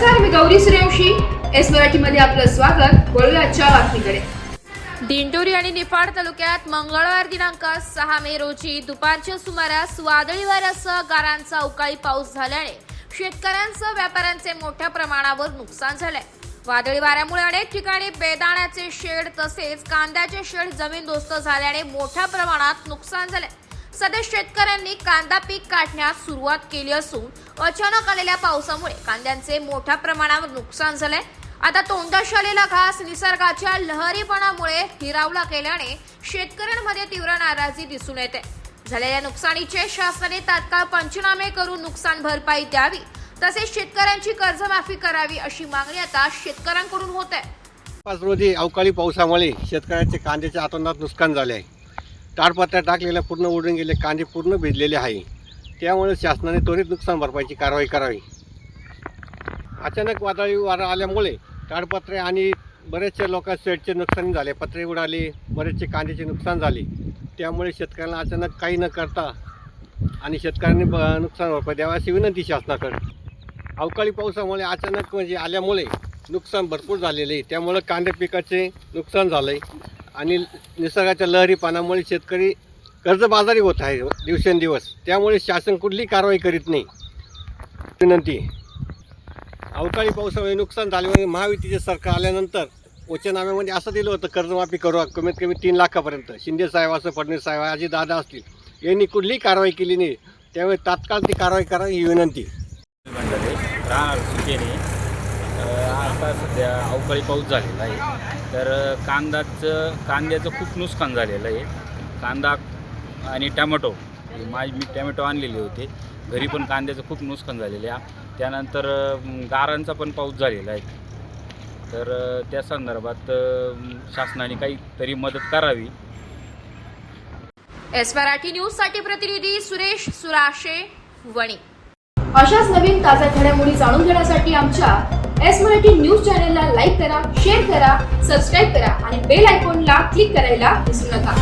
नमस्कार, मी गौरी सूर्यवंशी. एस मराठीमध्ये आपलं स्वागत. वळूया आजच्या बातमीकडे. दिंडोरी आणि निफाड तालुक्यात मंगळवार दिनांक 6 मे रोजी दुपारच्या सुमारास वादळी वाऱ्यासह गारांचा अवकाळी पाऊस झाल्याने शेतकऱ्यांसह व्यापाऱ्यांचे मोठ्या प्रमाणावर नुकसान झाले. वादळी वाऱ्यामुळे अनेक ठिकाणी बेदाण्याचे शेड तसेच कांद्याचे शेड जमीनदोस्त झाल्याने मोठ्या प्रमाणात नुकसान झाले. सध्या शेतकऱ्यांनी कांदा पीक काढण्यास सुरुवात केली असून अचानक आलेल्या पावसामुळे कांद्यांचे मोठ्या प्रमाणावर नुकसान झाले. आता तोंडाशी आलेला घास निसर्गाच्या लहरीपणामुळे हिरावला गेल्याने शेतकऱ्यांमध्ये तीव्र नाराजी दिसून येते. झालेल्या नुकसानीचे शासनाने तात्काळ पंचनामे करून नुकसान भरपाई द्यावी तसेच शेतकऱ्यांची कर्जमाफी करावी अशी मागणी आता शेतकऱ्यांकडून होत आहे. 5 रोजी अवकाळी पावसामुळे शेतकऱ्याचे कांद्याच्या आतोनात नुकसान झाले आहे. ताडपत्र्या टाकलेल्या पूर्ण उडून गेले कांदे पूर्ण भिजलेले आहे. त्यामुळे शासनाने त्वरित नुकसान भरपाईची कारवाई करावी. अचानक वादळी वारा आल्यामुळे ताडपत्रे आणि बरेचसे लोकांचे शेडचे नुकसान झाले, पत्रे उडाले, बरेचसे कांद्याचे नुकसान झाले. त्यामुळे शेतकऱ्यांना अचानक काही न करता आणि शेतकऱ्यांनी नुकसान भरपाई द्यावी अशी विनंती शासनाकडे. अवकाळी पावसामुळे अचानक आल्यामुळे नुकसान भरपूर झालेले आहे. त्यामुळे कांदे पिकाचे नुकसान झालं आहे आणि निसर्गाच्या लहरीपणामुळे शेतकरी कर्जबाजारी होत आहे दिवसेंदिवस. त्यामुळे शासन कुठलीही कारवाई करीत नाही. विनंती, अवकाळी पावसामुळे नुकसान झाल्यामुळे महायुतीचे सरकार आल्यानंतर वचननाम्यामध्ये असं दिलं होतं कर्जमाफी करू कमीत कमी 3 लाखापर्यंत. शिंदे साहेब असं, फडणवीस साहेब, अजितदादा असतील, यांनी कुठलीही कारवाई केली नाही. त्यामुळे तात्काळ ती कारवाई करावी ही विनंती. आता सध्या अवकाळी पाऊस झालेला आहे, तर कांद्याचं खूप नुकसान झालेलं आहे. कांदा आणि टॅमॅटो, मी टॅमॅटो आणलेले होते घरी, पण कांद्याचं खूप नुकसान झालेलं आहे. त्यानंतर गारांचा पण पाऊस झालेला आहे. तर त्या संदर्भात शासनाने काहीतरी मदत करावी. एस मराठी न्यूज साठी प्रतिनिधी सुरेश सुराशे, वणी. अशाच नवीन ताज्या घडामोडी जाणून घेण्यासाठी आमच्या एस मराठी न्यूज चॅनलला लाईक करा, शेअर करा, सबस्क्राईब करा आणि बेल आयकॉनला क्लिक करायला विसरू नका.